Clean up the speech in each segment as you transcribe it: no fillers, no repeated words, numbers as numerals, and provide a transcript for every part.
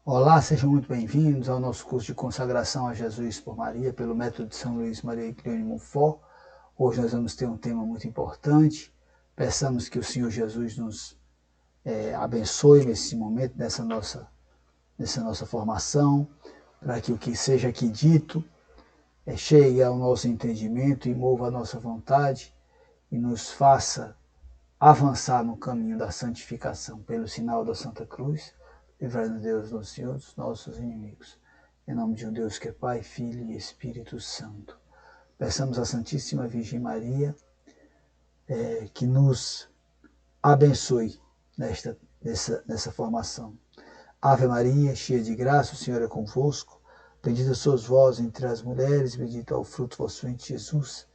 Olá, sejam muito bem-vindos ao nosso curso de consagração a Jesus por Maria, pelo método de São Luís Maria Grignani de Montfort. Hoje nós vamos ter um tema muito importante. Peçamos que o Senhor Jesus nos abençoe nesse momento, nessa nossa formação, para que o que seja aqui dito chegue ao nosso entendimento e mova a nossa vontade e nos faça avançar no caminho da santificação pelo sinal da Santa Cruz, livrai-nos Deus do Senhor dos nossos inimigos. Em nome de um Deus que é Pai, Filho e Espírito Santo. Peçamos à Santíssima Virgem Maria que nos abençoe nessa formação. Ave Maria, cheia de graça, o Senhor é convosco. Bendita sois vós entre as mulheres, bendito é o fruto do vosso ventre, Jesus.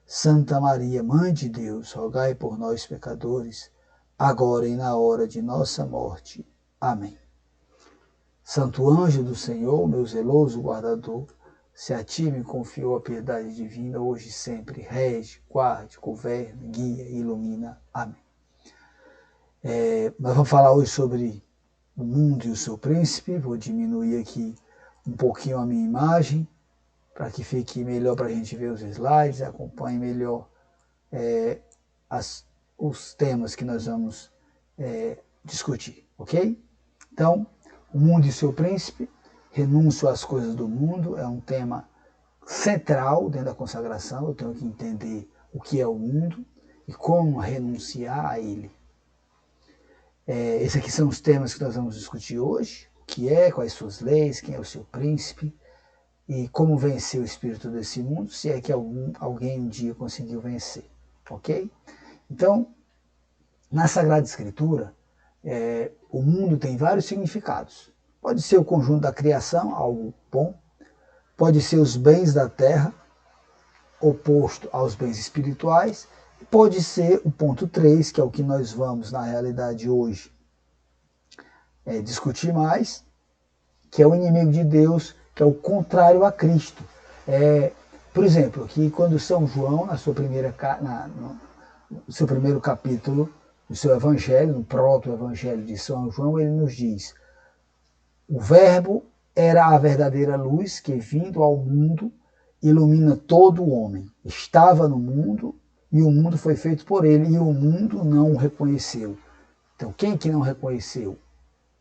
Santa Maria, Mãe de Deus, rogai por nós, pecadores, agora e na hora de nossa morte. Amém. Santo anjo do Senhor, meu zeloso guardador, se a ti me confiou a piedade divina, hoje e sempre, rege, guarde, governe, guia e ilumina. Amém. Nós vamos falar hoje sobre o mundo e o seu príncipe. Vou diminuir aqui um pouquinho a minha imagem, para que fique melhor para a gente ver os slides, acompanhe melhor os temas que nós vamos discutir, ok? Então, o mundo e seu príncipe, renúncio às coisas do mundo, é um tema central dentro da consagração. Eu tenho que entender o que é o mundo e como renunciar a ele. Esses aqui são os temas que nós vamos discutir hoje. O que é, quais suas leis, quem é o seu príncipe, e como vencer o espírito desse mundo, se é que alguém um dia conseguiu vencer, ok? Então, na Sagrada Escritura, o mundo tem vários significados. Pode ser o conjunto da criação, algo bom, pode ser os bens da terra, oposto aos bens espirituais, pode ser o ponto 3, que é o que nós vamos, na realidade, hoje discutir mais, que é o inimigo de Deus, que é o contrário a Cristo. Por exemplo, aqui quando São João, no seu primeiro capítulo do seu evangelho, no proto-evangelho de São João, ele nos diz: o verbo era a verdadeira luz que, vindo ao mundo, ilumina todo o homem. Estava no mundo e o mundo foi feito por ele, e o mundo não o reconheceu. Então, quem que não reconheceu?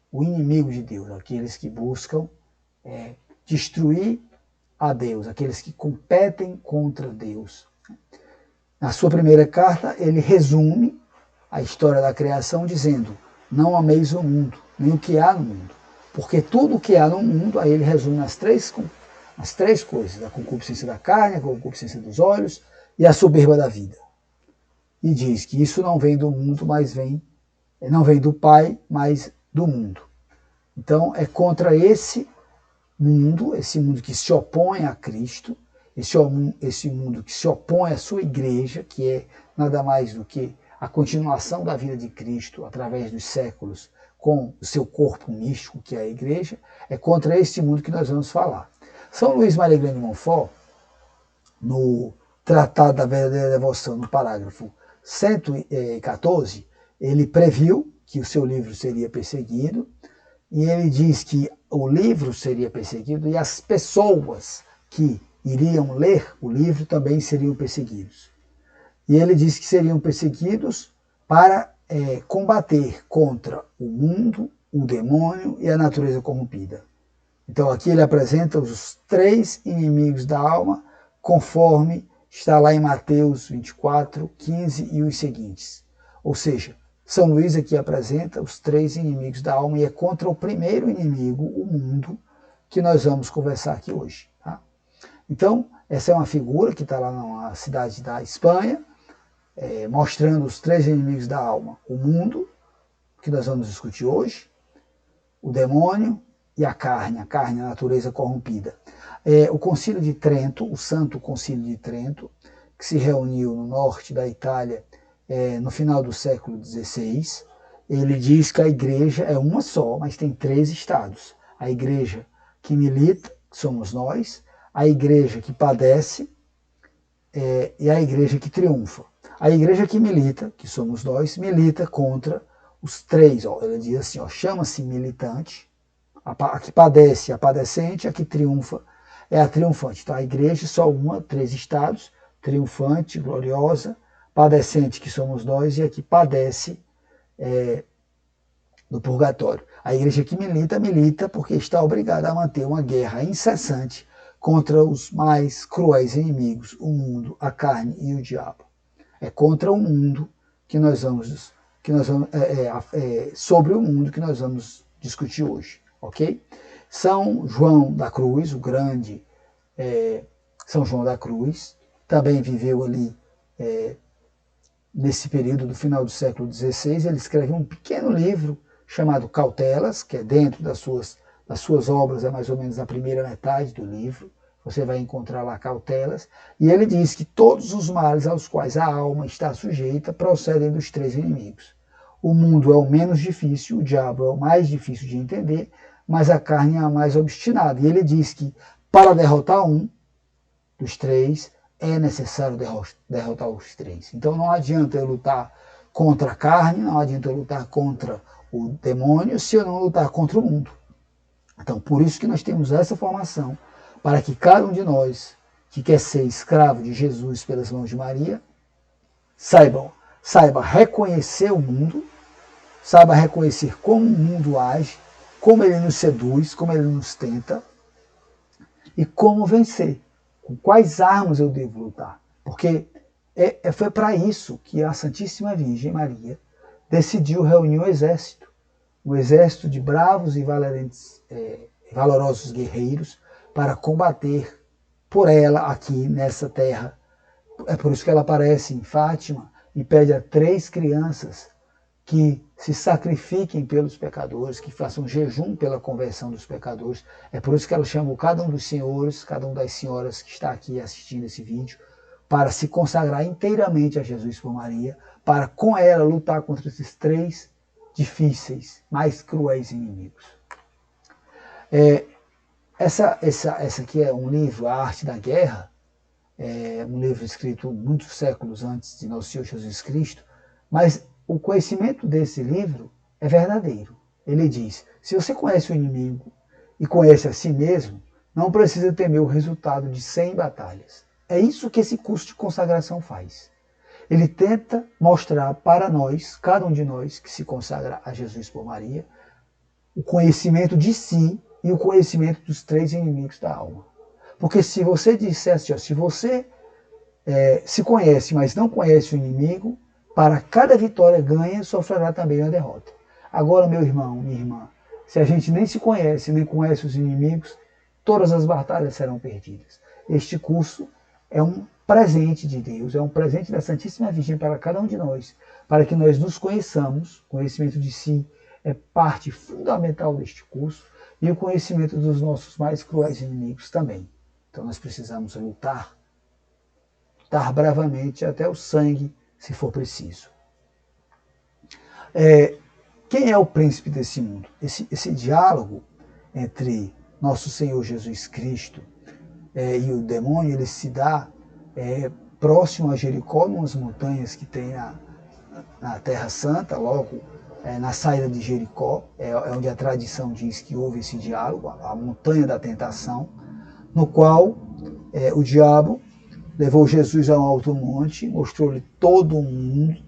O inimigo de Deus, aqueles que buscam destruir a Deus, aqueles que competem contra Deus. Na sua primeira carta, ele resume a história da criação dizendo: não ameis o mundo, nem o que há no mundo. Porque tudo o que há no mundo, aí ele resume as três coisas: a concupiscência da carne, a concupiscência dos olhos e a soberba da vida. E diz que isso não vem do mundo, mas não vem do Pai, mas do mundo. Então é contra esse mundo que se opõe a Cristo, esse mundo que se opõe à sua igreja, que é nada mais do que a continuação da vida de Cristo através dos séculos, com o seu corpo místico, que é a igreja. É contra esse mundo que nós vamos falar. São Luís Maria Grignani de Montfort, no Tratado da Verdadeira Devoção, no parágrafo 114, ele previu que o seu livro seria perseguido, e ele diz que o livro seria perseguido e as pessoas que iriam ler o livro também seriam perseguidos. E ele diz que seriam perseguidos para combater contra o mundo, o demônio e a natureza corrompida. Então aqui ele apresenta os 3 inimigos da alma, conforme está lá em Mateus 24, 15 e os seguintes. Ou seja, São Luís aqui apresenta os 3 inimigos da alma, e é contra o primeiro inimigo, o mundo, que nós vamos conversar aqui hoje. Tá? Então, essa é uma figura que está lá na cidade da Espanha, mostrando os 3 inimigos da alma: o mundo, que nós vamos discutir hoje, o demônio e a carne, a natureza corrompida. O Concílio de Trento, o Santo Concílio de Trento, que se reuniu no norte da Itália no final do século XVI, ele diz que a igreja é uma só, mas tem 3 estados. A igreja que milita, que somos nós, a igreja que padece e a igreja que triunfa. A igreja que milita, que somos nós, milita contra os 3. Ele diz assim, chama-se militante, A que padece, a padecente, a que triunfa é a triunfante. Então a igreja só uma, 3 estados, triunfante, gloriosa, padecente, que somos nós, e a que padece no purgatório. A igreja que milita, milita porque está obrigada a manter uma guerra incessante contra os mais cruéis inimigos, o mundo, a carne e o diabo. É contra o mundo que nós vamos, sobre o mundo que nós vamos discutir hoje, ok? São João da Cruz, o grande São João da Cruz, também viveu ali nesse período do final do século XVI. Ele escreveu um pequeno livro chamado Cautelas, que é dentro das suas obras, é mais ou menos a primeira metade do livro. Você vai encontrar lá Cautelas. E ele diz que todos os males aos quais a alma está sujeita procedem dos 3 inimigos. O mundo é o menos difícil, o diabo é o mais difícil de entender, mas a carne é a mais obstinada. E ele diz que para derrotar um dos 3, é necessário derrotar os 3. Então não adianta eu lutar contra a carne, não adianta eu lutar contra o demônio se eu não lutar contra o mundo. Então por isso que nós temos essa formação, para que cada um de nós que quer ser escravo de Jesus pelas mãos de Maria, saiba reconhecer o mundo, saiba reconhecer como o mundo age, como ele nos seduz, como ele nos tenta e como vencer. Com quais armas eu devo lutar? Porque foi para isso que a Santíssima Virgem Maria decidiu reunir um exército de bravos e valorosos guerreiros para combater por ela aqui nessa terra. É por isso que ela aparece em Fátima e pede a 3 crianças que se sacrifiquem pelos pecadores, que façam jejum pela conversão dos pecadores. É por isso que ela chamou cada um dos senhores, cada uma das senhoras que está aqui assistindo esse vídeo, para se consagrar inteiramente a Jesus por Maria, para com ela lutar contra esses 3 difíceis, mais cruéis inimigos. Essa aqui é um livro, A Arte da Guerra, é um livro escrito muitos séculos antes de Nosso Senhor Jesus Cristo, mas o conhecimento desse livro é verdadeiro. Ele diz, se você conhece o inimigo e conhece a si mesmo, não precisa temer o resultado de 100 batalhas. É isso que esse curso de consagração faz. Ele tenta mostrar para nós, cada um de nós que se consagra a Jesus por Maria, o conhecimento de si e o conhecimento dos 3 inimigos da alma. Porque se você dissesse, se você se conhece, mas não conhece o inimigo, para cada vitória ganha, sofrerá também uma derrota. Agora, meu irmão, minha irmã, se a gente nem se conhece, nem conhece os inimigos, todas as batalhas serão perdidas. Este curso é um presente de Deus, é um presente da Santíssima Virgem para cada um de nós, para que nós nos conheçamos. Conhecimento de si é parte fundamental deste curso, e o conhecimento dos nossos mais cruéis inimigos também. Então nós precisamos lutar bravamente até o sangue, se for preciso. Quem é o príncipe desse mundo? Esse diálogo entre nosso Senhor Jesus Cristo e o demônio, ele se dá próximo a Jericó, numas montanhas que tem na Terra Santa, logo na saída de Jericó, onde a tradição diz que houve esse diálogo, a montanha da tentação, no qual o diabo levou Jesus a um alto monte, mostrou-lhe todo o mundo,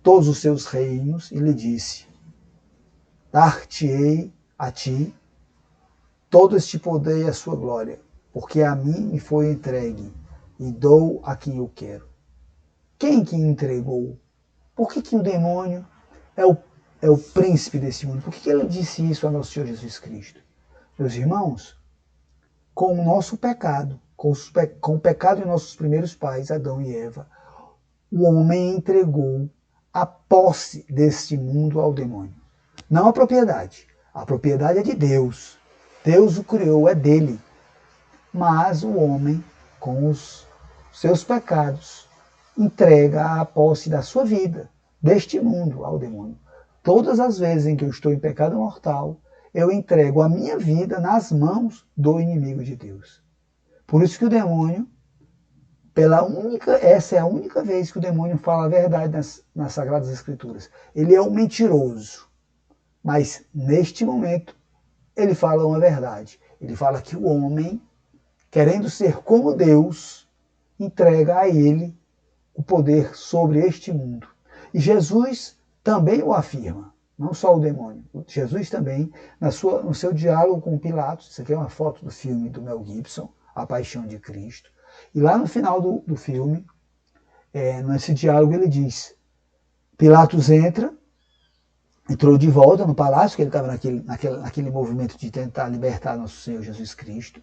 todos os seus reinos, e lhe disse, dar-te-ei a ti todo este poder e a sua glória, porque a mim me foi entregue, e dou a quem eu quero. Quem que entregou? Por que o demônio é o príncipe desse mundo? Por que ele disse isso a nosso Senhor Jesus Cristo? Meus irmãos, com o nosso pecado, com o pecado de nossos primeiros pais, Adão e Eva, o homem entregou a posse deste mundo ao demônio. Não a propriedade. A propriedade é de Deus. Deus o criou, é dele. Mas o homem, com os seus pecados, entrega a posse da sua vida, deste mundo, ao demônio. Todas as vezes em que eu estou em pecado mortal, eu entrego a minha vida nas mãos do inimigo de Deus. Por isso que o demônio, essa é a única vez que o demônio fala a verdade nas Sagradas Escrituras. Ele é um mentiroso. Mas, neste momento, ele fala uma verdade. Ele fala que o homem, querendo ser como Deus, entrega a ele o poder sobre este mundo. E Jesus também o afirma, não só o demônio. Jesus também, no seu diálogo com Pilatos, isso aqui é uma foto do filme do Mel Gibson, A Paixão de Cristo, e lá no final do filme, nesse diálogo ele diz, Pilatos entrou de volta no palácio, que ele estava naquele movimento de tentar libertar nosso Senhor Jesus Cristo.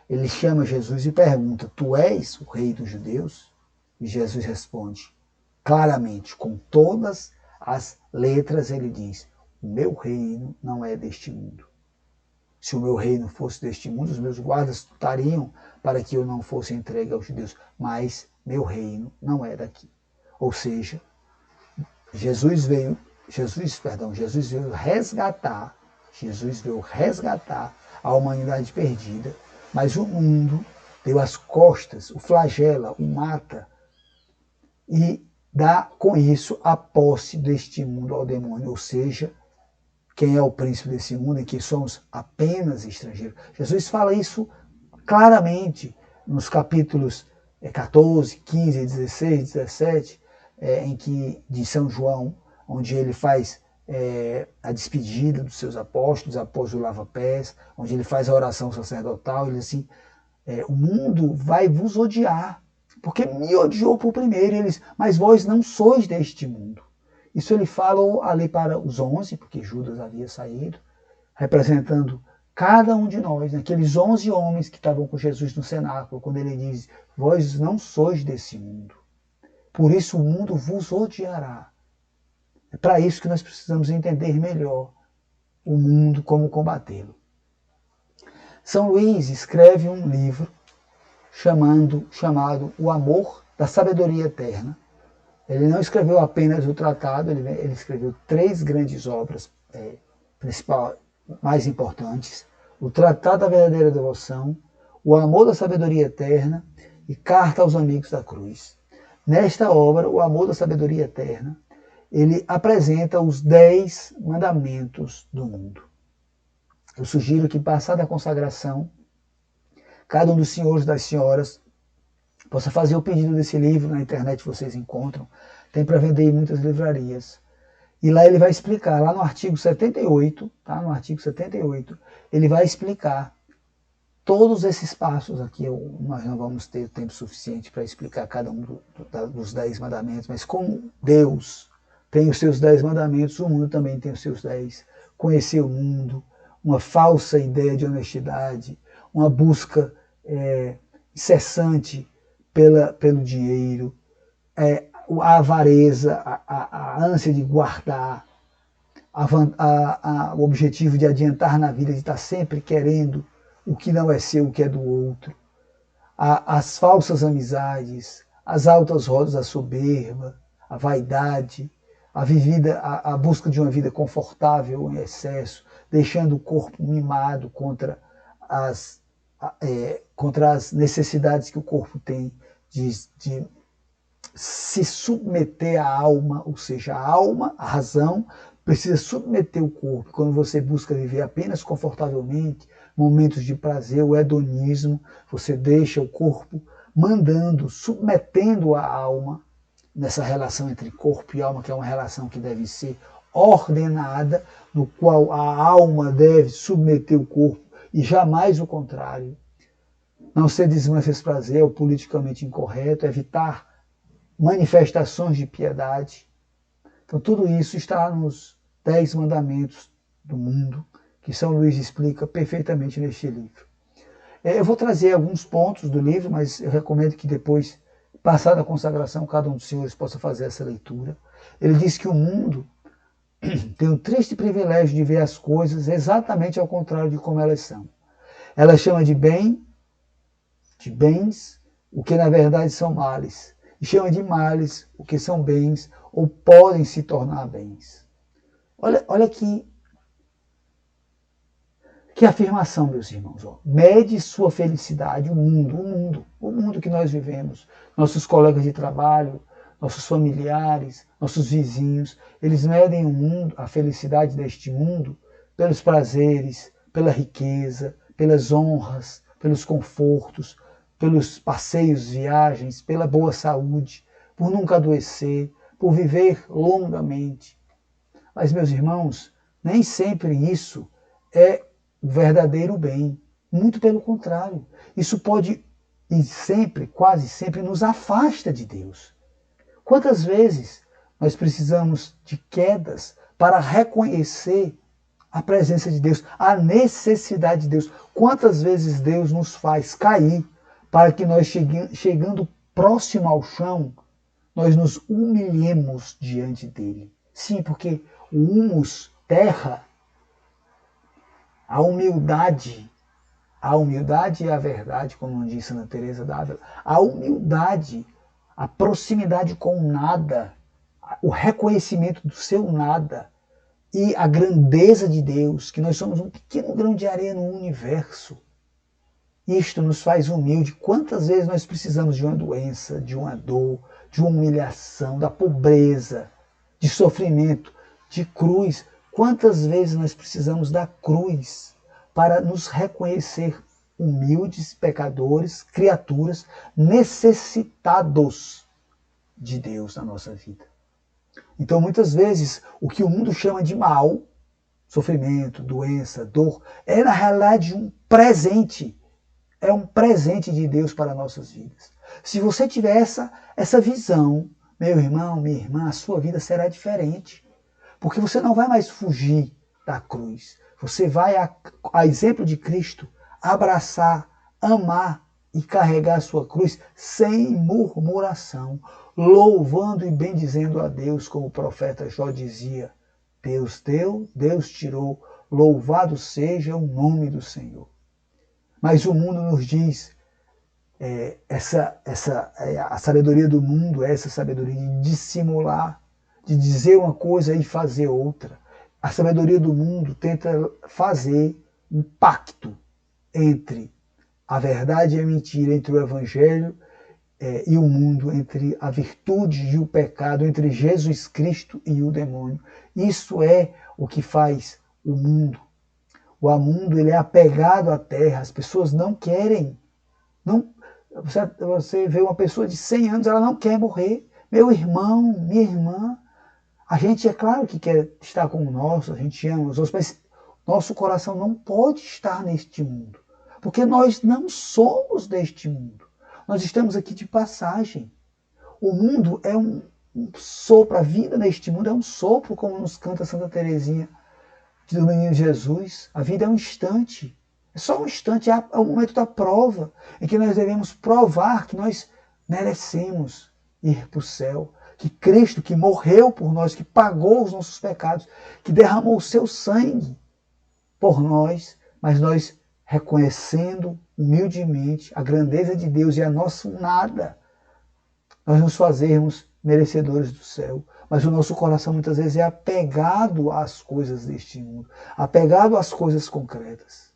Ele chama Jesus e pergunta, tu és o rei dos judeus? E Jesus responde claramente, com todas as letras, ele diz, o meu reino não é deste mundo. Se o meu reino fosse deste mundo, os meus guardas lutariam para que eu não fosse entregue aos judeus, mas meu reino não é daqui. Ou seja, Jesus veio resgatar a humanidade perdida, mas o mundo deu as costas, o flagela, o mata, e dá com isso a posse deste mundo ao demônio, ou seja, quem é o príncipe desse mundo em que somos apenas estrangeiros. Jesus fala isso claramente nos capítulos 14, 15, 16, 17, de São João, onde ele faz a despedida dos seus apóstolos após o lava-pés, onde ele faz a oração sacerdotal, ele diz assim, o mundo vai vos odiar, porque me odiou por primeiro, eles, mas vós não sois deste mundo. Isso ele fala ali para os 11, porque Judas havia saído, representando cada um de nós, aqueles 11 homens que estavam com Jesus no cenáculo, quando ele diz, vós não sois desse mundo, por isso o mundo vos odiará. É para isso que nós precisamos entender melhor o mundo, como combatê-lo. São Luís escreve um livro chamado O Amor da Sabedoria Eterna. Ele não escreveu apenas o tratado, ele escreveu 3 grandes obras mais importantes. O Tratado da Verdadeira Devoção, O Amor da Sabedoria Eterna e Carta aos Amigos da Cruz. Nesta obra, O Amor da Sabedoria Eterna, ele apresenta os 10 mandamentos do mundo. Eu sugiro que, passada a consagração, cada um dos senhores e das senhoras possa fazer o pedido desse livro, na internet vocês encontram, tem para vender em muitas livrarias. E lá ele vai explicar, lá no artigo 78, tá? No artigo 78, ele vai explicar todos esses passos aqui. Nós não vamos ter tempo suficiente para explicar cada um dos 10 mandamentos, mas como Deus tem os seus 10 mandamentos, o mundo também tem os seus 10. Conhecer o mundo, uma falsa ideia de honestidade, uma busca incessante pelo dinheiro, a avareza, a ânsia de guardar, o objetivo de adiantar na vida, de estar sempre querendo o que não é seu, o que é do outro, as falsas amizades, as altas rodas da soberba, a vaidade, a busca de uma vida confortável em excesso, deixando o corpo mimado contra as necessidades que o corpo tem de se submeter à alma, ou seja, a alma, a razão, precisa submeter o corpo. Quando você busca viver apenas confortavelmente, momentos de prazer, o hedonismo, você deixa o corpo mandando, submetendo a alma, nessa relação entre corpo e alma, que é uma relação que deve ser ordenada, no qual a alma deve submeter o corpo e jamais o contrário. Não ser desmancha esse prazer, é o politicamente incorreto, evitar manifestações de piedade. Então tudo isso está nos 10 mandamentos do mundo, que São Luís explica perfeitamente neste livro. Eu vou trazer alguns pontos do livro, mas eu recomendo que depois, passada a consagração, cada um dos senhores possa fazer essa leitura. Ele diz que o mundo tem o triste privilégio de ver as coisas exatamente ao contrário de como elas são. Ela chama de bens, o que na verdade são males, e chama de males o que são bens ou podem se tornar bens. Olha que afirmação, meus irmãos. Mede sua felicidade, o mundo que nós vivemos, nossos colegas de trabalho, nossos familiares, nossos vizinhos, eles medem o mundo, a felicidade deste mundo, pelos prazeres, pela riqueza, pelas honras, pelos confortos, pelos passeios, viagens, pela boa saúde, por nunca adoecer, por viver longamente. Mas, meus irmãos, nem sempre isso é o verdadeiro bem. Muito pelo contrário. Isso pode, e sempre, quase sempre, nos afasta de Deus. Quantas vezes nós precisamos de quedas para reconhecer a presença de Deus, a necessidade de Deus? Quantas vezes Deus nos faz cair para que nós, chegando próximo ao chão, nós nos humilhemos diante dele? Sim, porque o humus, terra, a humildade é a verdade, como diz Santa Teresa d'Ávila. A humildade, a proximidade com o nada, o reconhecimento do seu nada e a grandeza de Deus, que nós somos um pequeno grão de areia no universo. Isto nos faz humilde. Quantas vezes nós precisamos de uma doença, de uma dor, de uma humilhação, da pobreza, de sofrimento, de cruz. Quantas vezes nós precisamos da cruz para nos reconhecer humildes, pecadores, criaturas, necessitados de Deus na nossa vida. Então, muitas vezes, o que o mundo chama de mal, sofrimento, doença, dor, é na realidade um presente. É um presente de Deus para nossas vidas. Se você tiver essa visão, meu irmão, minha irmã, a sua vida será diferente. Porque você não vai mais fugir da cruz. Você vai, a exemplo de Cristo, abraçar, amar e carregar a sua cruz sem murmuração, louvando e bendizendo a Deus, como o profeta Jó dizia: Deus deu, Deus tirou, louvado seja o nome do Senhor. Mas o mundo nos diz, a sabedoria do mundo é essa sabedoria de dissimular, de dizer uma coisa e fazer outra. A sabedoria do mundo tenta fazer um pacto entre a verdade e a mentira, entre o evangelho e o mundo, entre a virtude e o pecado, entre Jesus Cristo e o demônio. Isso é o que faz o mundo. O mundo, ele é apegado à terra, as pessoas não querem. Você vê uma pessoa de 100 anos, ela não quer morrer. Meu irmão, minha irmã, a gente é claro que quer estar com o nosso, a gente ama os outros, mas nosso coração não pode estar neste mundo, porque nós não somos deste mundo. Nós estamos aqui de passagem. O mundo é um sopro, a vida neste mundo é um sopro, como nos canta Santa Teresinha do Menino Jesus. A vida é um instante, é só um instante, é o momento da prova, em que nós devemos provar que nós merecemos ir para o céu, que Cristo, que morreu por nós, que pagou os nossos pecados, que derramou o seu sangue por nós, mas nós reconhecendo humildemente a grandeza de Deus e a nosso nada, nós nos fazermos merecedores do céu. Mas o nosso coração muitas vezes é apegado às coisas deste mundo, apegado às coisas concretas.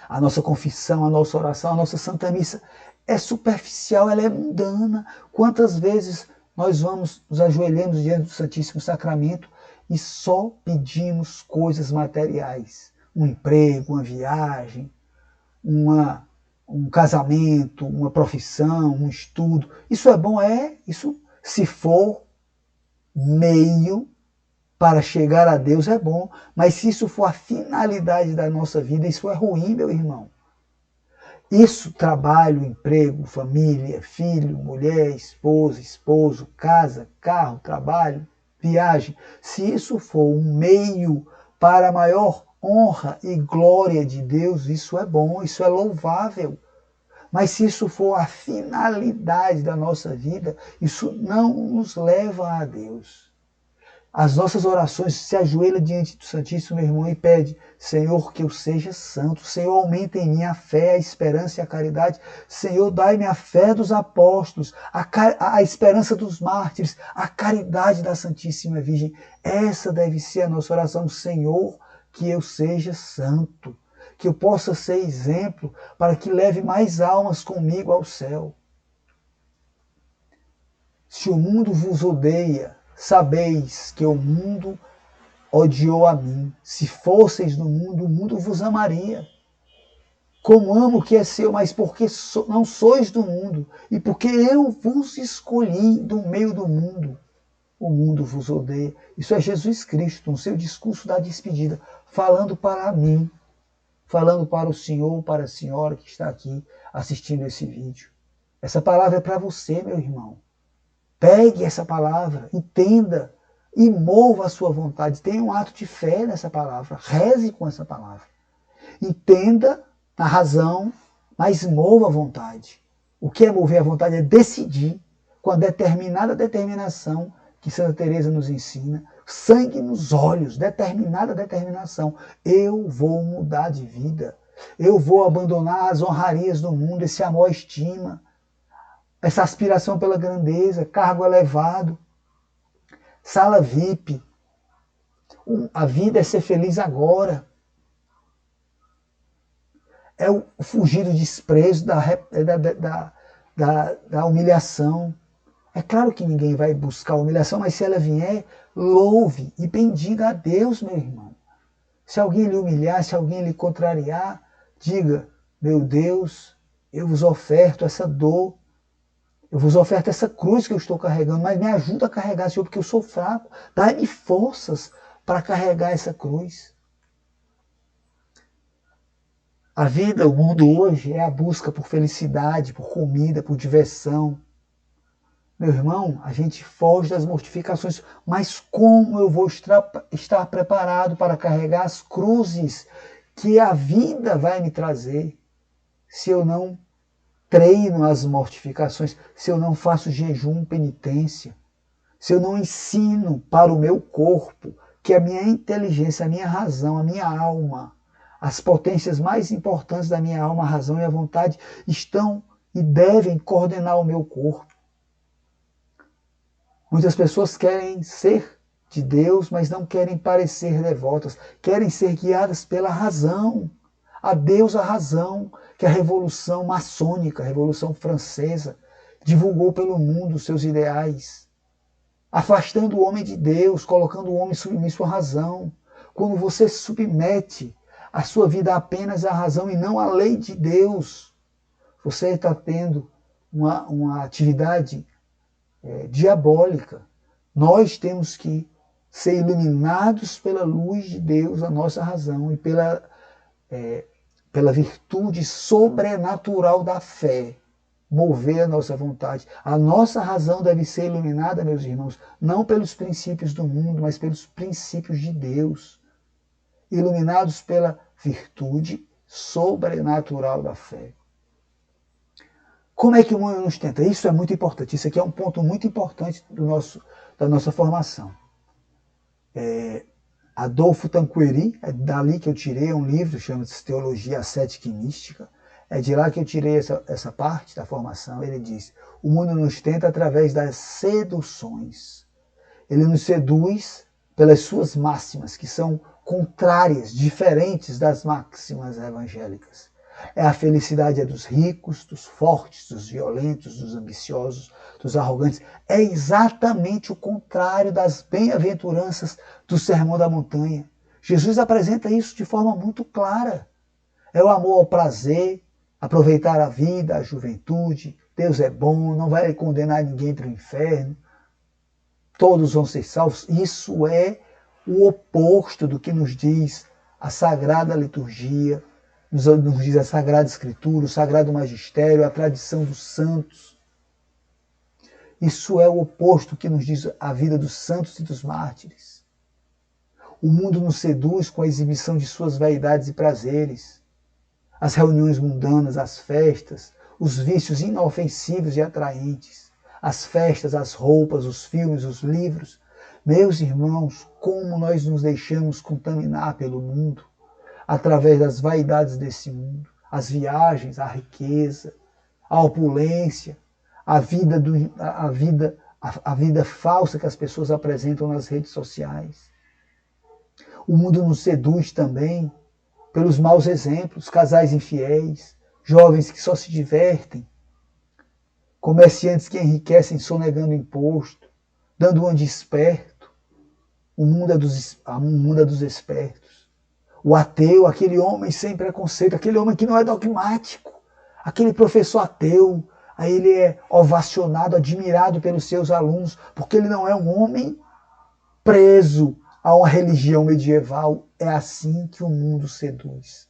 A nossa confissão, a nossa oração, a nossa Santa Missa é superficial, ela é mundana. Quantas vezes nós nos ajoelhamos diante do Santíssimo Sacramento e só pedimos coisas materiais? Um emprego, uma viagem, um casamento, uma profissão, um estudo. Isso é bom? Isso, se for meio para chegar a Deus, é bom. Mas se isso for a finalidade da nossa vida, isso é ruim, meu irmão. Isso, trabalho, emprego, família, filho, mulher, esposa, esposo, casa, carro, trabalho, viagem, se isso for um meio para a maior honra e glória de Deus, isso é bom, isso é louvável. Mas se isso for a finalidade da nossa vida, isso não nos leva a Deus. As nossas orações, se ajoelha diante do Santíssimo, meu irmão, e pede: Senhor, que eu seja santo. Senhor, aumenta em mim a fé, a esperança e a caridade. Senhor, dai-me a fé dos apóstolos, a esperança dos mártires, a caridade da Santíssima Virgem. Essa deve ser a nossa oração. Senhor, que eu seja santo, que eu possa ser exemplo para que leve mais almas comigo ao céu. Se o mundo vos odeia, sabeis que o mundo odiou a mim. Se fosseis do mundo, o mundo vos amaria. Como amo o que é seu, mas porque não sois do mundo, e porque eu vos escolhi do meio do mundo, o mundo vos odeia. Isso é Jesus Cristo, no seu discurso da despedida, falando para mim, falando para o senhor, para a senhora que está aqui assistindo esse vídeo. Essa palavra é para você, meu irmão. Pegue essa palavra, entenda e mova a sua vontade. Tenha um ato de fé nessa palavra. Reze com essa palavra. Entenda na razão, mas mova a vontade. O que é mover a vontade é decidir com a determinada determinação que Santa Teresa nos ensina. Sangue nos olhos, determinada determinação. Eu vou mudar de vida. Eu vou abandonar as honrarias do mundo, esse amor à estima, essa aspiração pela grandeza, cargo elevado, sala VIP. A vida é ser feliz agora. É o fugir do desprezo, da humilhação. É claro que ninguém vai buscar humilhação, mas se ela vier, louve e bendiga a Deus, meu irmão. Se alguém lhe humilhar, se alguém lhe contrariar, diga, meu Deus, eu vos oferto essa dor, eu vos oferto essa cruz que eu estou carregando, mas me ajuda a carregar, Senhor, porque eu sou fraco. Dá-me forças para carregar essa cruz. A vida, o mundo hoje é a busca por felicidade, por comida, por diversão. Meu irmão, a gente foge das mortificações, mas como eu vou estar preparado para carregar as cruzes que a vida vai me trazer se eu não treino as mortificações, se eu não faço jejum, penitência, se eu não ensino para o meu corpo que a minha inteligência, a minha razão, a minha alma, as potências mais importantes da minha alma, a razão e a vontade estão e devem coordenar o meu corpo. Muitas pessoas querem ser de Deus, mas não querem parecer devotas, querem ser guiadas pela razão. A Deus a razão, que a Revolução Maçônica, a Revolução Francesa, divulgou pelo mundo os seus ideais, afastando o homem de Deus, colocando o homem submisso à razão. Quando você submete a sua vida apenas à razão e não à lei de Deus, você está tendo uma atividade diabólica. Nós temos que ser iluminados pela luz de Deus, a nossa razão, e pela virtude sobrenatural da fé, mover a nossa vontade. A nossa razão deve ser iluminada, meus irmãos, não pelos princípios do mundo, mas pelos princípios de Deus, iluminados pela virtude sobrenatural da fé. Como é que o mundo nos tenta? Isso é muito importante. Isso aqui é um ponto muito importante da nossa formação. Adolfo Tanqueray, é dali que eu tirei um livro, chama-se Teologia Ascética e Mística. É de lá que eu tirei essa parte da formação. Ele diz, o mundo nos tenta através das seduções. Ele nos seduz pelas suas máximas, que são contrárias, diferentes das máximas evangélicas. A felicidade é dos ricos, dos fortes, dos violentos, dos ambiciosos, dos arrogantes. É exatamente o contrário das bem-aventuranças do Sermão da Montanha. Jesus apresenta isso de forma muito clara. É o amor ao prazer, aproveitar a vida, a juventude. Deus é bom, não vai condenar ninguém para o inferno. Todos vão ser salvos. Isso é o oposto do que nos diz a Sagrada Liturgia, nos diz a Sagrada Escritura, o Sagrado Magistério, a tradição dos santos. Isso é o oposto que nos diz a vida dos santos e dos mártires. O mundo nos seduz com a exibição de suas vaidades e prazeres, as reuniões mundanas, as festas, os vícios inofensivos e atraentes, as festas, as roupas, os filmes, os livros. Meus irmãos, como nós nos deixamos contaminar pelo mundo, através das vaidades desse mundo, as viagens, a riqueza, a opulência, a vida falsa que as pessoas apresentam nas redes sociais. O mundo nos seduz também pelos maus exemplos, casais infiéis, jovens que só se divertem, comerciantes que enriquecem sonegando imposto, dando uma de esperto, o mundo é dos espertos. O ateu, aquele homem sem preconceito, aquele homem que não é dogmático, aquele professor ateu, aí ele é ovacionado, admirado pelos seus alunos, porque ele não é um homem preso a uma religião medieval. É assim que o mundo seduz.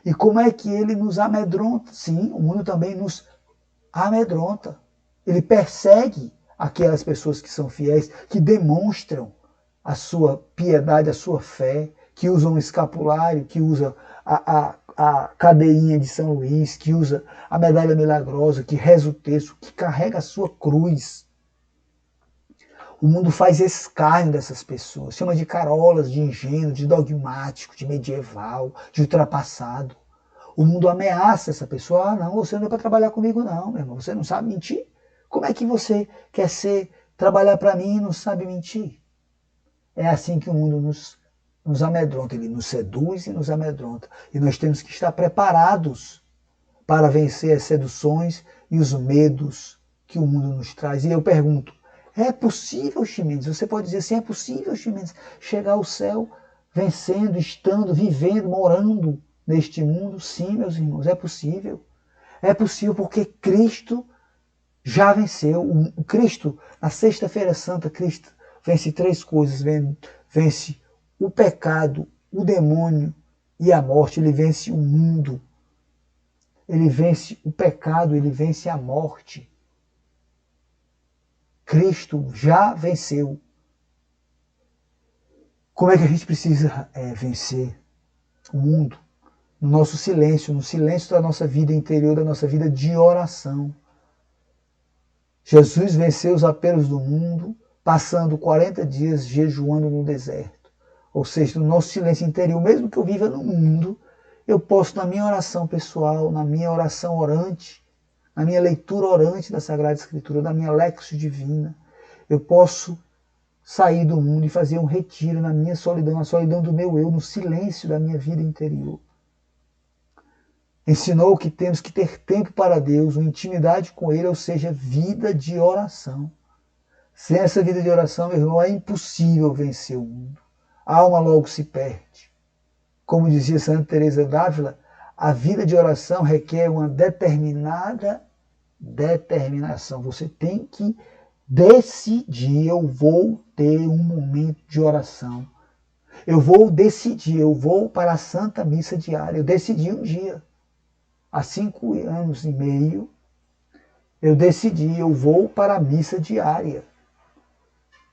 E como é que ele nos amedronta? Sim, o mundo também nos amedronta. Ele persegue aquelas pessoas que são fiéis, que demonstram a sua piedade, a sua fé, que usam o escapulário, que usam a cadeinha de São Luís, que usa a medalha milagrosa, que reza o texto, que carrega a sua cruz. O mundo faz escárnio dessas pessoas, chama de carolas, de ingênuo, de dogmático, de medieval, de ultrapassado. O mundo ameaça essa pessoa. Ah, não, você não é para trabalhar comigo não, meu irmão. Você não sabe mentir? Como é que você quer trabalhar para mim e não sabe mentir? É assim que o mundo nos amedronta. Ele nos seduz e nos amedronta. E nós temos que estar preparados para vencer as seduções e os medos que o mundo nos traz. E eu pergunto, é possível, Ximenes? Você pode dizer assim, é possível, Ximenes, chegar ao céu vencendo, estando, vivendo, morando neste mundo? Sim, meus irmãos, é possível. É possível porque Cristo já venceu. O Cristo, na Sexta-feira Santa, Cristo vence três coisas. Vence o pecado, o demônio e a morte. Ele vence o mundo. Ele vence o pecado, ele vence a morte. Cristo já venceu. Como é que a gente precisa vencer o mundo? No nosso silêncio, no silêncio da nossa vida interior, da nossa vida de oração. Jesus venceu os apelos do mundo, passando 40 dias jejuando no deserto. Ou seja, no nosso silêncio interior, mesmo que eu viva no mundo, eu posso, na minha oração pessoal, na minha oração orante, na minha leitura orante da Sagrada Escritura, na minha Lexio Divina, eu posso sair do mundo e fazer um retiro na minha solidão, na solidão do meu eu, no silêncio da minha vida interior. Ensinou que temos que ter tempo para Deus, uma intimidade com Ele, ou seja, vida de oração. Sem essa vida de oração, meu irmão, é impossível vencer o mundo. A alma logo se perde. Como dizia Santa Teresa d'Ávila, a vida de oração requer uma determinada determinação. Você tem que decidir, eu vou ter um momento de oração. Eu vou decidir, eu vou para a Santa Missa diária. Eu decidi um dia, há 5 anos e meio, eu decidi, eu vou para a missa diária.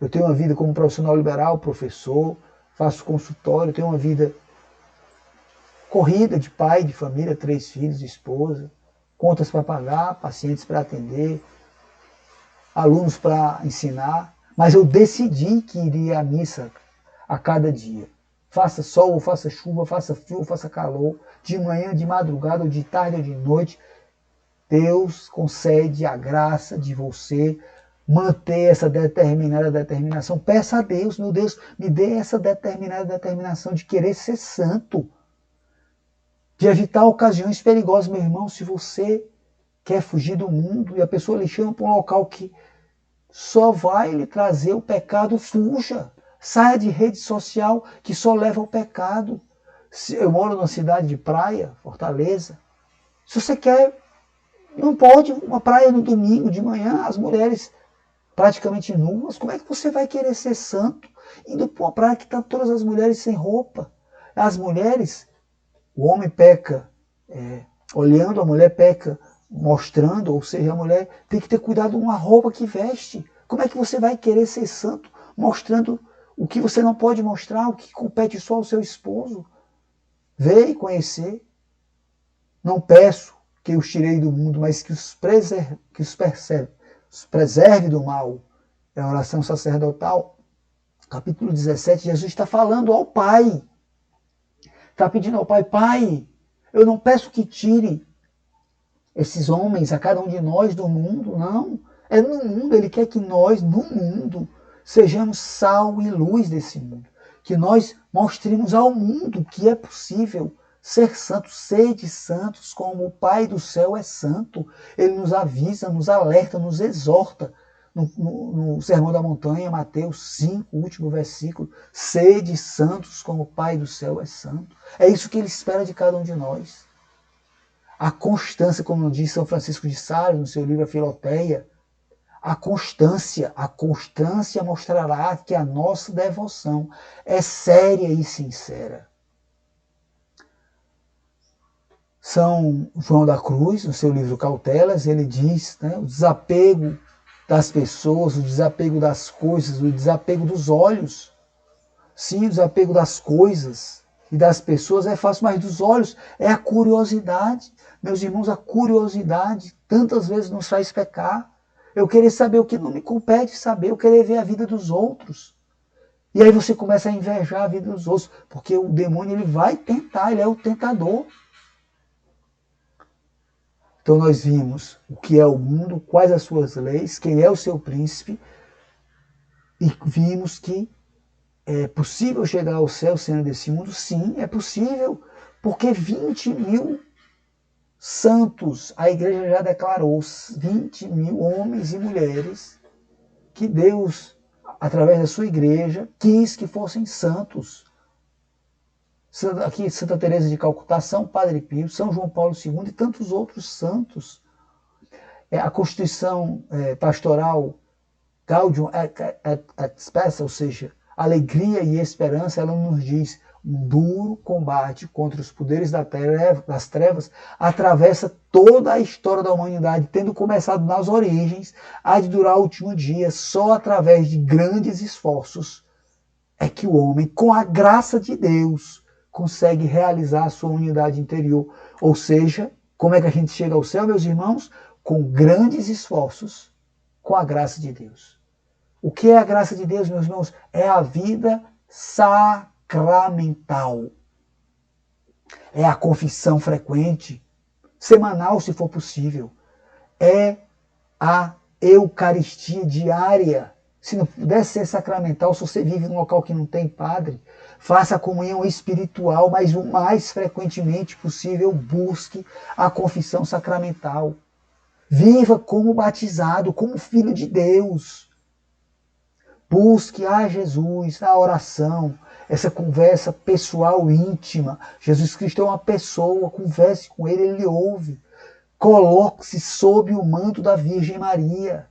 Eu tenho uma vida como profissional liberal, professor, faço consultório, tenho uma vida corrida de pai, de família, 3 filhos, esposa, contas para pagar, pacientes para atender, alunos para ensinar, mas eu decidi que iria à missa a cada dia. Faça sol ou faça chuva, faça frio ou faça calor, de manhã, de madrugada, ou de tarde ou de noite, Deus concede a graça de você manter essa determinada determinação. Peça a Deus, meu Deus, me dê essa determinada determinação de querer ser santo, de evitar ocasiões perigosas. Meu irmão, se você quer fugir do mundo e a pessoa lhe chama para um local que só vai lhe trazer o pecado, fuja. Saia de rede social que só leva ao pecado. Eu moro numa cidade de praia, Fortaleza. Se você quer, não pode, uma praia no domingo de manhã, as mulheres praticamente nuas. Como é que você vai querer ser santo indo para uma praia que estão todas as mulheres sem roupa? As mulheres, o homem peca olhando, a mulher peca mostrando, ou seja, a mulher tem que ter cuidado com uma roupa que veste. Como é que você vai querer ser santo mostrando o que você não pode mostrar, o que compete só ao seu esposo? Vê e conhecer. Não peço que os tirei do mundo, mas que os preserve do mal. É a oração sacerdotal. Capítulo 17, Jesus está falando ao Pai. Está pedindo ao Pai, Pai, eu não peço que tire esses homens, a cada um de nós do mundo, não. É no mundo, Ele quer que nós, no mundo, sejamos sal e luz desse mundo. Que nós mostremos ao mundo que é possível ser santo, sede santos, como o Pai do céu é santo. Ele nos avisa, nos alerta, nos exorta. no Sermão da Montanha, Mateus 5, último versículo, sede santos como o Pai do céu é santo. É isso que ele espera de cada um de nós. A constância, como diz São Francisco de Sales, no seu livro A Filoteia, a constância mostrará que a nossa devoção é séria e sincera. São João da Cruz, no seu livro Cautelas, ele diz, né, o desapego das pessoas, o desapego das coisas, o desapego dos olhos. Sim, o desapego das coisas e das pessoas é fácil, mas dos olhos é a curiosidade. Meus irmãos, a curiosidade tantas vezes nos faz pecar. Eu querer saber o que não me compete saber, eu querer ver a vida dos outros. E aí você começa a invejar a vida dos outros, porque o demônio ele vai tentar, ele é o tentador. Então nós vimos o que é o mundo, quais as suas leis, quem é o seu príncipe, e vimos que é possível chegar ao céu sendo desse mundo? Sim, é possível, porque 20 mil santos, a igreja já declarou, 20 mil homens e mulheres que Deus, através da sua igreja, quis que fossem santos. Aqui Santa Teresa de Calcutá, São Padre Pio, São João Paulo II e tantos outros santos. A Constituição Pastoral Gaudium et Spes, ou seja, alegria e esperança, ela nos diz: um duro combate contra os poderes das trevas atravessa toda a história da humanidade, tendo começado nas origens, há de durar o último dia. Só através de grandes esforços é que o homem, com a graça de Deus, consegue realizar a sua unidade interior. Ou seja, como é que a gente chega ao céu, meus irmãos? Com grandes esforços, com a graça de Deus. O que é a graça de Deus, meus irmãos? É a vida sacramental. É a confissão frequente, semanal se for possível. É a Eucaristia diária. Se não puder ser sacramental, se você vive num local que não tem padre, faça a comunhão espiritual, mas o mais frequentemente possível busque a confissão sacramental. Viva como batizado, como filho de Deus. Busque a Jesus, a oração, essa conversa pessoal, íntima. Jesus Cristo é uma pessoa, converse com ele, ele lhe ouve. Coloque-se sob o manto da Virgem Maria.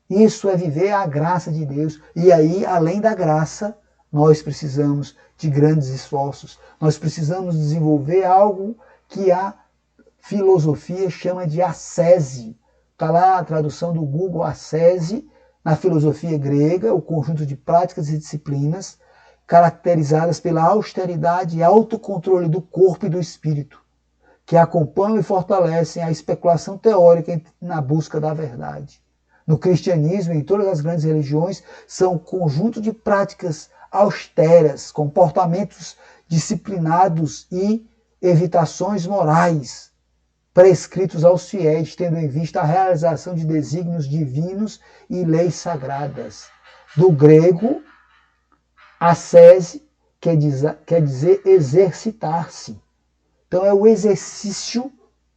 Isso é viver a graça de Deus. E aí, além da graça, nós precisamos de grandes esforços. Nós precisamos desenvolver algo que a filosofia chama de ascese. Está lá a tradução do Google, ascese, na filosofia grega, o conjunto de práticas e disciplinas caracterizadas pela austeridade e autocontrole do corpo e do espírito, que acompanham e fortalecem a especulação teórica na busca da verdade. No cristianismo e em todas as grandes religiões, são um conjunto de práticas austeras, comportamentos disciplinados e evitações morais, prescritos aos fiéis, tendo em vista a realização de desígnios divinos e leis sagradas. Do grego, ascese quer dizer exercitar-se. Então é o exercício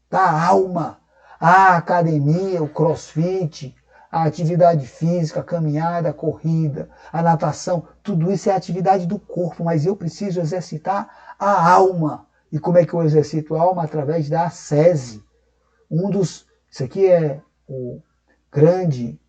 da alma. A academia, o crossfit, a atividade física, a caminhada, a corrida, a natação, tudo isso é atividade do corpo, mas eu preciso exercitar a alma. E como é que eu exercito a alma? Através da ascese. Isso aqui é o grande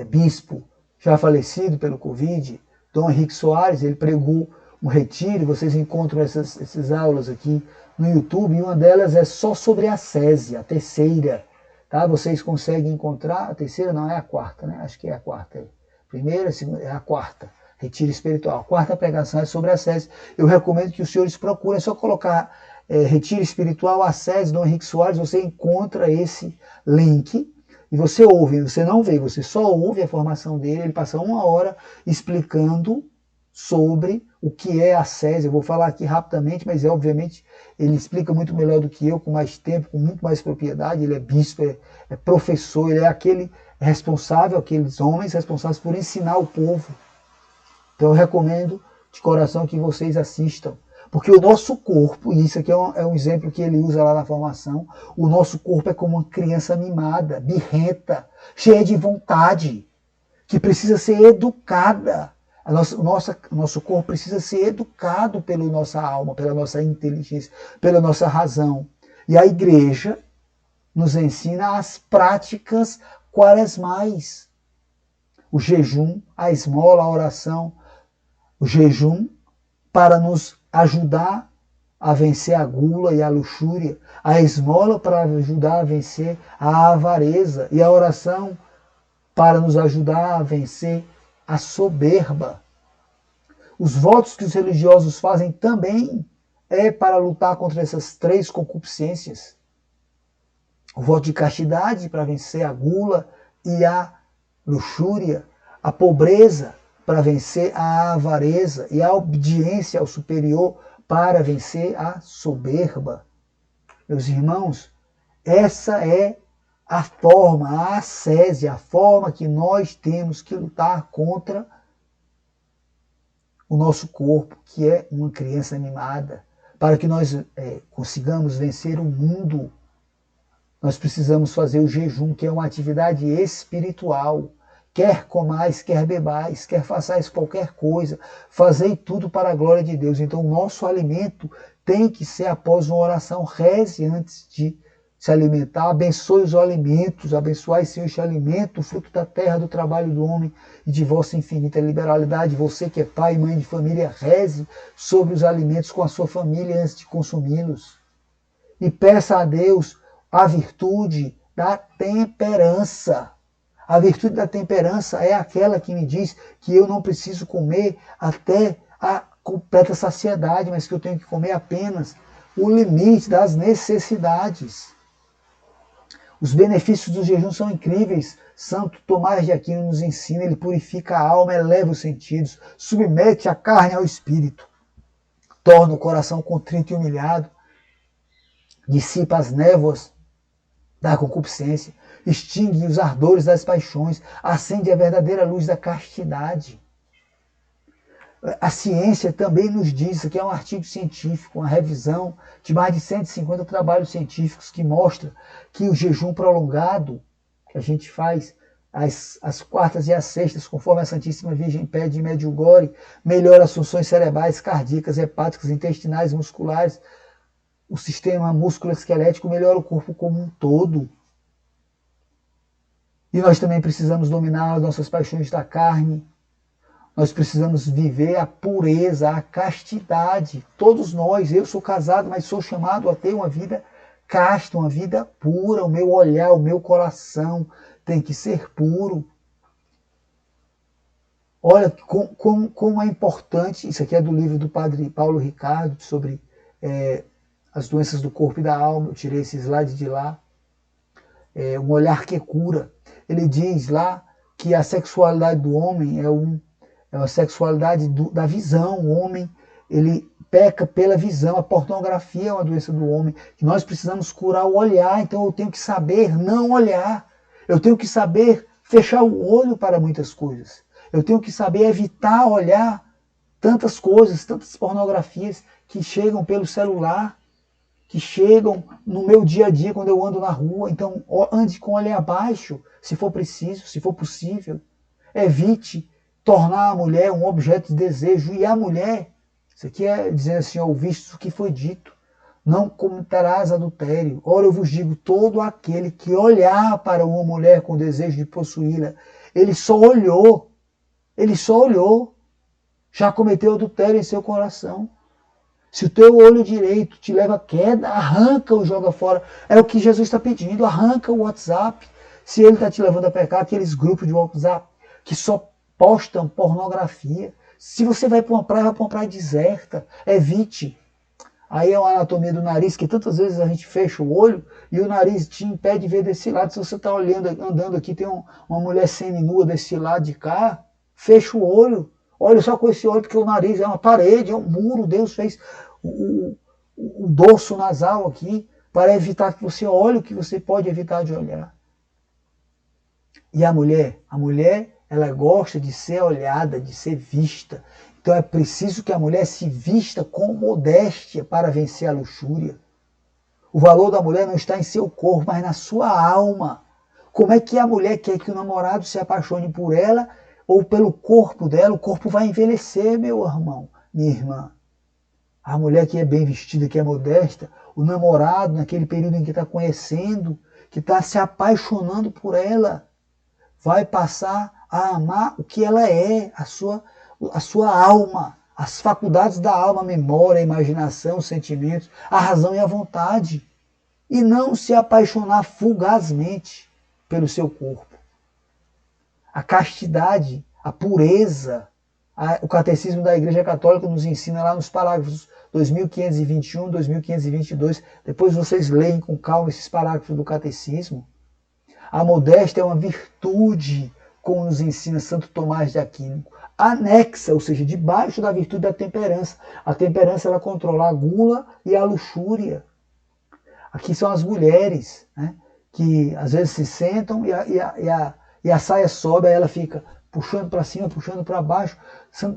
bispo, já falecido pelo Covid, Dom Henrique Soares. Ele pregou um retiro, vocês encontram essas aulas aqui no YouTube, e uma delas é só sobre a ascese, a terceira. Tá? Vocês conseguem encontrar, a terceira não, é a quarta, né? Acho que é a quarta. Primeira, segunda, é a quarta. Retiro espiritual. A quarta pregação é sobre a ascese. Eu recomendo que os senhores procurem, é só colocar retiro espiritual, ascese, Dom Henrique Soares, você encontra esse link e você ouve, você não vê, você só ouve a formação dele. Ele passa 1 hora explicando sobre o que é a ascese. Eu vou falar aqui rapidamente, mas obviamente ele explica muito melhor do que eu, com mais tempo, com muito mais propriedade. Ele é bispo, é professor, ele é aquele responsável, aqueles homens responsáveis por ensinar o povo. Então eu recomendo de coração que vocês assistam. Porque o nosso corpo, e isso aqui é um exemplo que ele usa lá na formação, o nosso corpo é como uma criança mimada, birrenta, cheia de vontade, que precisa ser educada. O nosso corpo precisa ser educado pela nossa alma, pela nossa inteligência, pela nossa razão. E a igreja nos ensina as práticas quaresmais. O jejum, a esmola, a oração. O jejum para nos ajudar a vencer a gula e a luxúria. A esmola para ajudar a vencer a avareza. E a oração para nos ajudar a vencer a soberba. Os votos que os religiosos fazem também é para lutar contra essas 3 concupiscências. O voto de castidade para vencer a gula e a luxúria, a pobreza para vencer a avareza e a obediência ao superior para vencer a soberba. Meus irmãos, essa é a forma, a ascese, a forma que nós temos que lutar contra o nosso corpo, que é uma criança mimada. Para que nós consigamos vencer o mundo, nós precisamos fazer o jejum, que é uma atividade espiritual. Quer comais, quer bebais, quer façais qualquer coisa, fazei tudo para a glória de Deus. Então o nosso alimento tem que ser após uma oração. Reze antes de se alimentar, abençoe os alimentos, abençoai Senhor este alimento, fruto da terra, do trabalho do homem e de vossa infinita liberalidade. Você que é pai e mãe de família, reze sobre os alimentos com a sua família antes de consumi-los. E peça a Deus a virtude da temperança. A virtude da temperança é aquela que me diz que eu não preciso comer até a completa saciedade, mas que eu tenho que comer apenas o limite das necessidades. Os benefícios do jejum são incríveis. Santo Tomás de Aquino nos ensina, ele purifica a alma, eleva os sentidos, submete a carne ao espírito, torna o coração contrito e humilhado, dissipa as névoas da concupiscência, extingue os ardores das paixões, acende a verdadeira luz da castidade. A ciência também nos diz, isso aqui é um artigo científico, uma revisão de mais de 150 trabalhos científicos que mostra que o jejum prolongado que a gente faz às quartas e às sextas, conforme a Santíssima Virgem pede em Medjugorje, melhora as funções cerebrais, cardíacas, hepáticas, intestinais, musculares, o sistema músculo-esquelético, melhora o corpo como um todo. E nós também precisamos dominar as nossas paixões da carne. Nós precisamos viver a pureza, a castidade. Todos nós, eu sou casado, mas sou chamado a ter uma vida casta, uma vida pura. O meu olhar, o meu coração tem que ser puro. Olha como é importante, isso aqui é do livro do padre Paulo Ricardo, sobre as doenças do corpo e da alma, eu tirei esse slide de lá. Um olhar que cura. Ele diz lá que a sexualidade do homem é a sexualidade da visão. O homem, ele peca pela visão. A pornografia é uma doença do homem. Que nós precisamos curar o olhar. Então eu tenho que saber não olhar. Eu tenho que saber fechar o olho para muitas coisas. Eu tenho que saber evitar olhar tantas coisas, tantas pornografias que chegam pelo celular, que chegam no meu dia a dia quando eu ando na rua. Então ande com o olhar baixo, se for preciso, se for possível. Evite tornar a mulher um objeto de desejo. E a mulher, isso aqui é dizendo assim, ouviste o que foi dito, não cometerás adultério. Ora eu vos digo, todo aquele que olhar para uma mulher com desejo de possuí-la, ele só olhou, já cometeu adultério em seu coração. Se o teu olho direito te leva à queda, arranca-o, joga fora. É o que Jesus está pedindo, arranca o WhatsApp. Se ele está te levando a pecar, aqueles grupos de WhatsApp que só postam pornografia. Se você vai para uma praia deserta, evite. Aí é a anatomia do nariz, que tantas vezes a gente fecha o olho e o nariz te impede de ver desse lado. Se você está andando aqui, tem uma mulher seminua desse lado de cá, fecha o olho. Olha só com esse olho, porque o nariz é uma parede, é um muro. Deus fez o dorso nasal aqui para evitar que você olhe o que você pode evitar de olhar. E a mulher, ela gosta de ser olhada, de ser vista. Então é preciso que a mulher se vista com modéstia para vencer a luxúria. O valor da mulher não está em seu corpo, mas na sua alma. Como é que a mulher quer que o namorado se apaixone por ela ou pelo corpo dela? O corpo vai envelhecer, meu irmão, minha irmã. A mulher que é bem vestida, que é modesta, o namorado, naquele período em que está conhecendo, que está se apaixonando por ela, vai passar a amar o que ela é, a sua alma, as faculdades da alma, a memória, a imaginação, os sentimentos, a razão e a vontade. E não se apaixonar fugazmente pelo seu corpo. A castidade, a pureza, o catecismo da Igreja Católica nos ensina lá nos parágrafos 2521, 2522. Depois vocês leem com calma esses parágrafos do catecismo. A modéstia é uma virtude, como nos ensina Santo Tomás de Aquino, anexa, ou seja, debaixo da virtude da temperança. A temperança ela controla a gula e a luxúria. Aqui são as mulheres, né, que às vezes se sentam e a saia sobe, aí ela fica puxando para cima, puxando para baixo.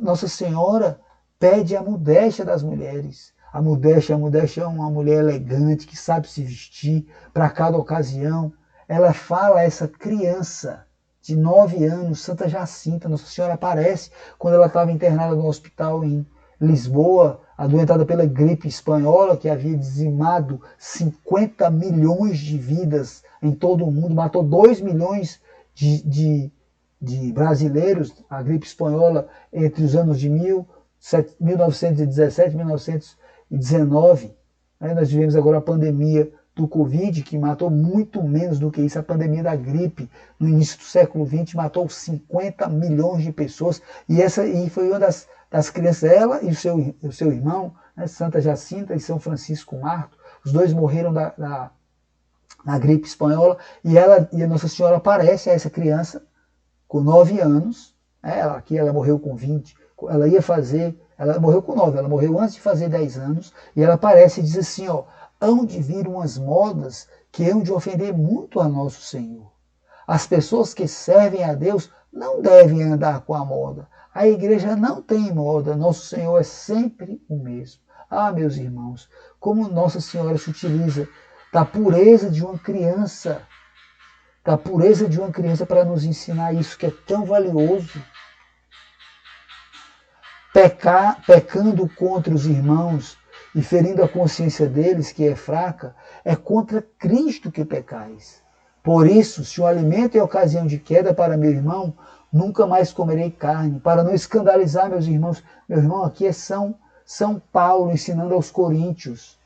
Nossa Senhora pede a modéstia das mulheres. A modéstia é uma mulher elegante, que sabe se vestir para cada ocasião. Ela fala a essa criança de 9 anos, Santa Jacinta, Nossa Senhora aparece quando ela estava internada no hospital em Lisboa, adoentada pela gripe espanhola, que havia dizimado 50 milhões de vidas em todo o mundo, matou 2 milhões de brasileiros, a gripe espanhola, entre os anos de 1917 e 1919. Nós vivemos agora a pandemia do Covid, que matou muito menos do que isso. A pandemia da gripe, no início do século XX, matou 50 milhões de pessoas. E foi uma das crianças, ela e o seu irmão, né, Santa Jacinta e São Francisco Marto. Os dois morreram na gripe espanhola. E a Nossa Senhora aparece a essa criança com 9 anos. Ela morreu com 20. Ela morreu com 9, ela morreu antes de fazer 10 anos. E ela aparece e diz assim, hão de vir umas modas que hão de ofender muito a nosso Senhor. As pessoas que servem a Deus não devem andar com a moda. A igreja não tem moda, nosso Senhor é sempre o mesmo. Meus irmãos, como Nossa Senhora se utiliza da pureza de uma criança, para nos ensinar isso que é tão valioso. Pecando contra os irmãos e ferindo a consciência deles, que é fraca, é contra Cristo que pecais. Por isso, se o alimento é ocasião de queda para meu irmão, nunca mais comerei carne, para não escandalizar meus irmãos. Meu irmão, aqui é São Paulo ensinando aos coríntios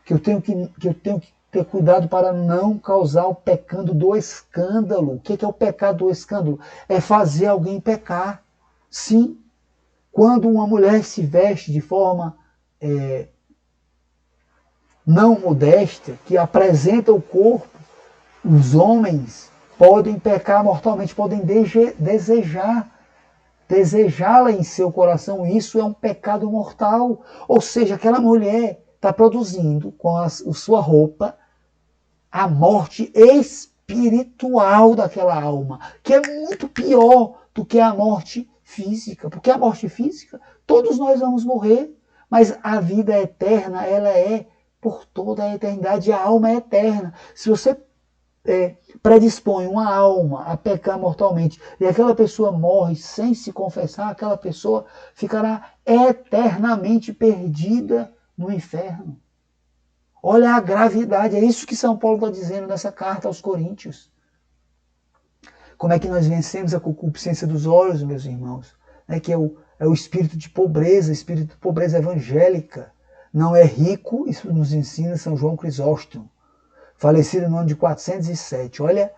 que eu tenho que ter cuidado para não causar o pecado do escândalo. O que é o pecado do escândalo? É fazer alguém pecar. Sim, quando uma mulher se veste de forma não modesta, que apresenta o corpo, os homens podem pecar mortalmente, podem desejá-la em seu coração. Isso é um pecado mortal. Ou seja, aquela mulher está produzindo com a sua roupa a morte espiritual daquela alma, que é muito pior do que a morte física. Porque a morte física, todos nós vamos morrer, mas a vida eterna, ela é por toda a eternidade, a alma é eterna. Se você predispõe uma alma a pecar mortalmente e aquela pessoa morre sem se confessar, aquela pessoa ficará eternamente perdida no inferno. Olha a gravidade, é isso que São Paulo está dizendo nessa carta aos Coríntios. Como é que nós vencemos a concupiscência dos olhos, meus irmãos? Que é o espírito de pobreza evangélica. Não é rico, isso nos ensina São João Crisóstomo, falecido no ano de 407. Olha,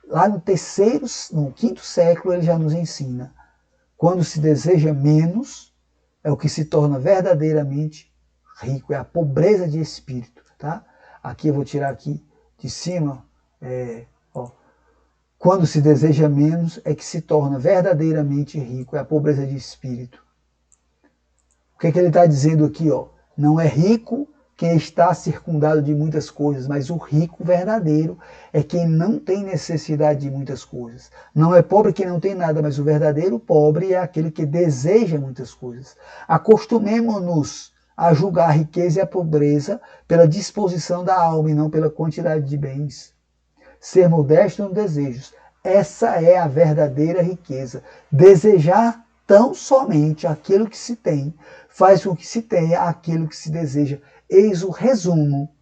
lá no 5º século ele já nos ensina. Quando se deseja menos, é o que se torna verdadeiramente rico, é a pobreza de espírito. Tá? Aqui eu vou tirar aqui de cima, quando se deseja menos é que se torna verdadeiramente rico, é a pobreza de espírito. O que ele está dizendo aqui? Não é rico quem está circundado de muitas coisas, mas o rico verdadeiro é quem não tem necessidade de muitas coisas. Não é pobre quem não tem nada, mas o verdadeiro pobre é aquele que deseja muitas coisas. Acostumemo-nos a julgar a riqueza e a pobreza pela disposição da alma e não pela quantidade de bens. Ser modesto nos desejos, essa é a verdadeira riqueza. Desejar tão somente aquilo que se tem faz com que se tenha aquilo que se deseja. Eis o resumo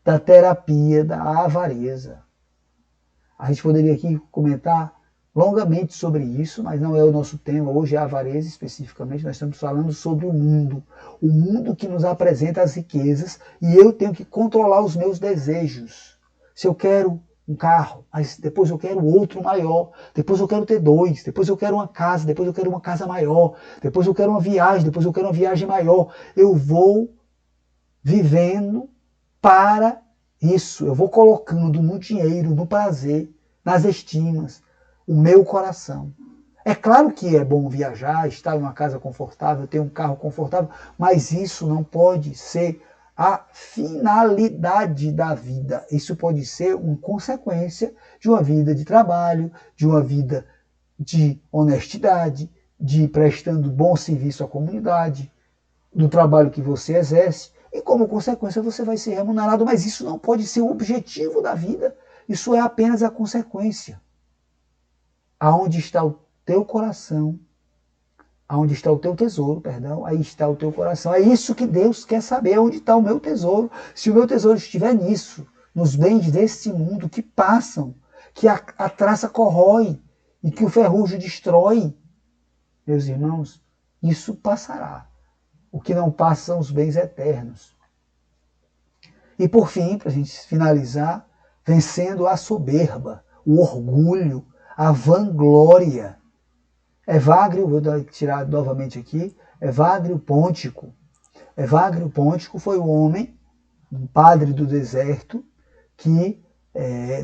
da terapia da avareza. A gente poderia aqui comentar longamente sobre isso, mas não é o nosso tema. Hoje é a avareza especificamente. Nós estamos falando sobre o mundo que nos apresenta as riquezas, e eu tenho que controlar os meus desejos. Se eu quero um carro, mas depois eu quero outro maior, depois eu quero ter dois, depois eu quero uma casa, depois eu quero uma casa maior, depois eu quero uma viagem, depois eu quero uma viagem maior. Eu vou vivendo para isso, eu vou colocando no dinheiro, no prazer, nas estimas, o meu coração. É claro que é bom viajar, estar em uma casa confortável, ter um carro confortável, mas isso não pode ser a finalidade da vida. Isso pode ser uma consequência de uma vida de trabalho, de uma vida de honestidade, de prestando bom serviço à comunidade, do trabalho que você exerce, e como consequência você vai ser remunerado, mas isso não pode ser o objetivo da vida, isso é apenas a consequência. Aonde está o teu coração, aonde está o teu tesouro, perdão, aí está o teu coração. É isso que Deus quer saber, onde está o meu tesouro. Se o meu tesouro estiver nisso, nos bens deste mundo que passam, que a traça corrói e que o ferrugem destrói, meus irmãos, isso passará. O que não passa são os bens eternos. E por fim, para a gente finalizar, vencendo a soberba, o orgulho, a vanglória. Evagrio, vou tirar novamente aqui, Evagrio Pôntico. Evagrio Pôntico foi o homem, um padre do deserto, que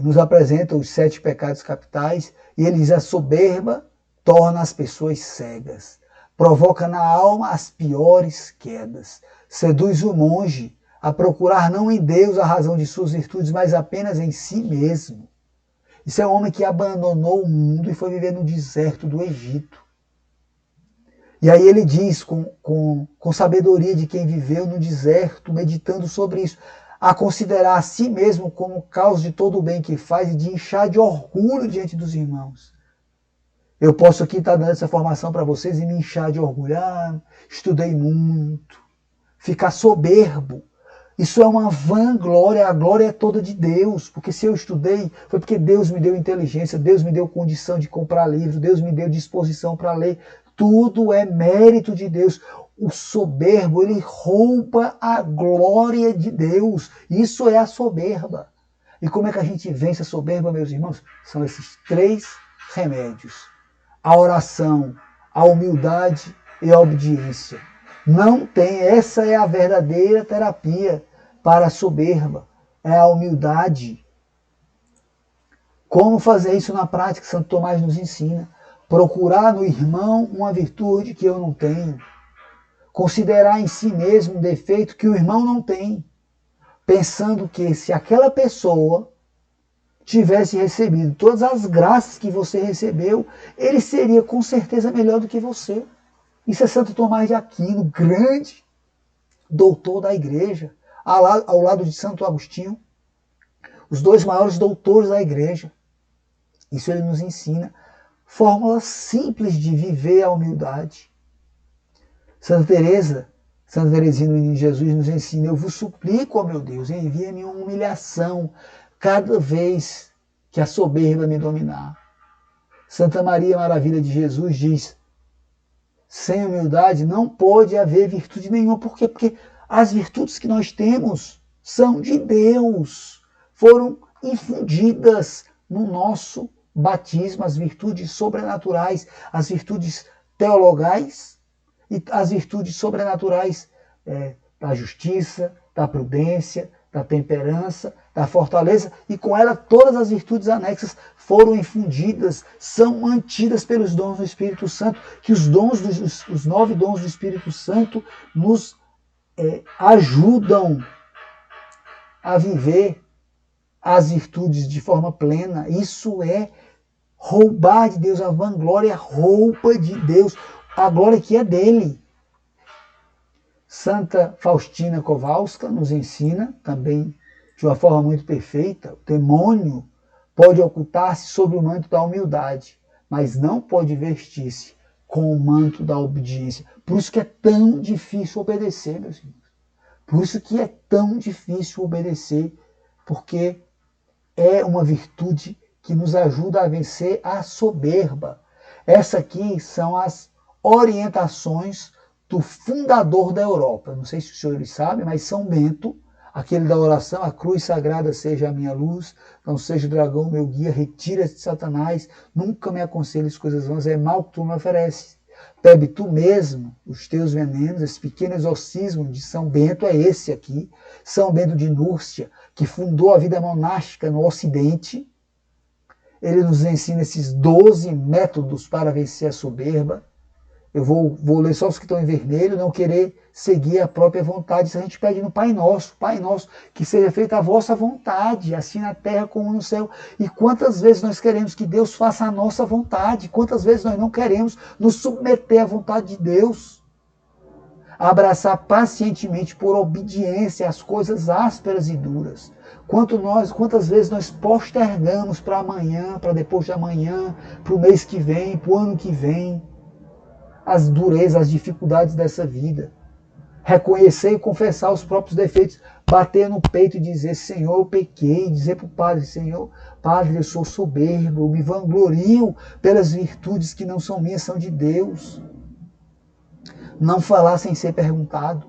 nos apresenta os 7 pecados capitais, e ele diz: a soberba torna as pessoas cegas, provoca na alma as piores quedas, seduz o monge a procurar não em Deus a razão de suas virtudes, mas apenas em si mesmo. Isso é um homem que abandonou o mundo e foi viver no deserto do Egito. E aí ele diz, com sabedoria de quem viveu no deserto, meditando sobre isso, a considerar a si mesmo como causa de todo o bem que faz e de inchar de orgulho diante dos irmãos. Eu posso aqui estar dando essa formação para vocês e me inchar de orgulho. Estudei muito. Ficar soberbo. Isso é uma vanglória, a glória é toda de Deus, porque se eu estudei, foi porque Deus me deu inteligência, Deus me deu condição de comprar livro, Deus me deu disposição para ler, tudo é mérito de Deus. O soberbo, ele rouba a glória de Deus, isso é a soberba. E como é que a gente vence a soberba, meus irmãos? São esses 3 remédios: a oração, a humildade e a obediência. Não tem, essa é a verdadeira terapia para a soberba, é a humildade. Como fazer isso na prática? Santo Tomás nos ensina. Procurar no irmão uma virtude que eu não tenho. Considerar em si mesmo um defeito que o irmão não tem. Pensando que se aquela pessoa tivesse recebido todas as graças que você recebeu, ele seria com certeza melhor do que você. Isso é Santo Tomás de Aquino, grande doutor da igreja, ao lado de Santo Agostinho, os 2 maiores doutores da igreja. Isso ele nos ensina. Fórmula simples de viver a humildade. Santa Teresinha do Menino Jesus nos ensina: eu vos suplico, ó meu Deus, envia-me uma humilhação cada vez que a soberba me dominar. Santa Maria Maravilha de Jesus diz: sem humildade não pode haver virtude nenhuma. Por quê? Porque as virtudes que nós temos são de Deus. Foram infundidas no nosso batismo, as virtudes sobrenaturais, as virtudes teologais e as virtudes sobrenaturais da justiça, da prudência, da temperança, da fortaleza, e com ela todas as virtudes anexas foram infundidas, são mantidas pelos dons do Espírito Santo, que os 9 dons do Espírito Santo nos ajudam a viver as virtudes de forma plena. Isso é roubar de Deus. A vanglória rouba de Deus a glória que é dele. Santa Faustina Kowalska nos ensina também de uma forma muito perfeita: o demônio pode ocultar-se sob o manto da humildade, mas não pode vestir-se com o manto da obediência. Por isso que é tão difícil obedecer, meus irmãos. Por isso que é tão difícil obedecer, porque é uma virtude que nos ajuda a vencer a soberba. Essa aqui são as orientações do fundador da Europa. Não sei se os senhores sabem, mas São Bento, aquele da oração: a cruz sagrada seja a minha luz, não seja o dragão meu guia, retira-te de Satanás, nunca me aconselhes coisas vãs, é mal que tu me ofereces. Bebe tu mesmo os teus venenos. Esse pequeno exorcismo de São Bento é esse aqui. São Bento de Núrcia, que fundou a vida monástica no Ocidente. Ele nos ensina esses 12 métodos para vencer a soberba. Eu vou ler só os que estão em vermelho: não querer seguir a própria vontade. Isso a gente pede no Pai Nosso: Pai Nosso, que seja feita a vossa vontade, assim na terra como no céu. E quantas vezes nós queremos que Deus faça a nossa vontade? Quantas vezes nós não queremos nos submeter à vontade de Deus? Abraçar pacientemente, por obediência, as coisas ásperas e duras. Quantas vezes nós postergamos para amanhã, para depois de amanhã, para o mês que vem, para o ano que vem, as durezas, as dificuldades dessa vida. Reconhecer e confessar os próprios defeitos, bater no peito e dizer: Senhor, eu pequei. Dizer para o Padre: Senhor, Padre, eu sou soberbo, eu me vanglorio pelas virtudes que não são minhas, são de Deus. Não falar sem ser perguntado.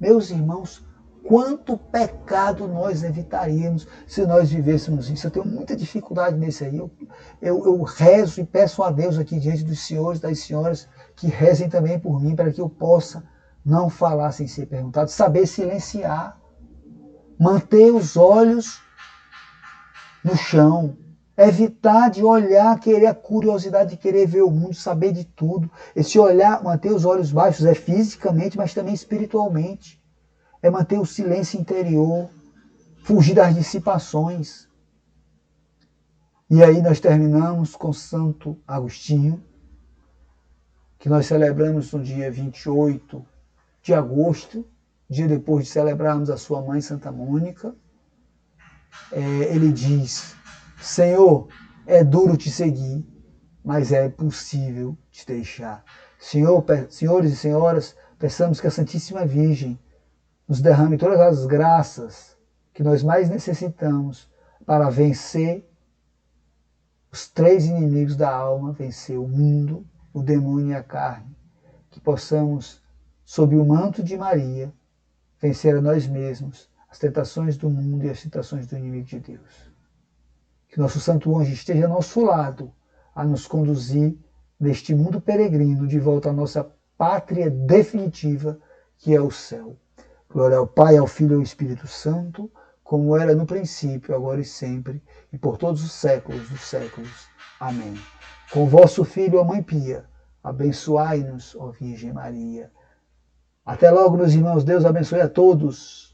Meus irmãos, quanto pecado nós evitaríamos se nós vivêssemos isso. Eu tenho muita dificuldade nesse aí. Eu rezo e peço a Deus aqui diante dos senhores e das senhoras que rezem também por mim, para que eu possa não falar sem ser perguntado, saber silenciar, manter os olhos no chão, evitar de olhar, querer a curiosidade de querer ver o mundo, saber de tudo. Esse olhar, manter os olhos baixos, é fisicamente, mas também espiritualmente. É manter o silêncio interior, fugir das dissipações. E aí nós terminamos com Santo Agostinho, que nós celebramos no dia 28 de agosto, dia depois de celebrarmos a sua mãe, Santa Mônica. Ele diz: Senhor, é duro te seguir, mas é possível te deixar. Senhores e senhoras, peçamos que a Santíssima Virgem nos derrame todas as graças que nós mais necessitamos para vencer os 3 inimigos da alma, vencer o mundo, o demônio e a carne. Que possamos, sob o manto de Maria, vencer a nós mesmos, as tentações do mundo e as tentações do inimigo de Deus. Que nosso Santo Anjo esteja ao nosso lado, a nos conduzir neste mundo peregrino de volta à nossa pátria definitiva, que é o céu. Glória ao Pai, ao Filho e ao Espírito Santo, como era no princípio, agora e sempre, e por todos os séculos dos séculos. Amém. Com vosso Filho, a Mãe Pia, abençoai-nos, ó Virgem Maria. Até logo, meus irmãos. Deus abençoe a todos.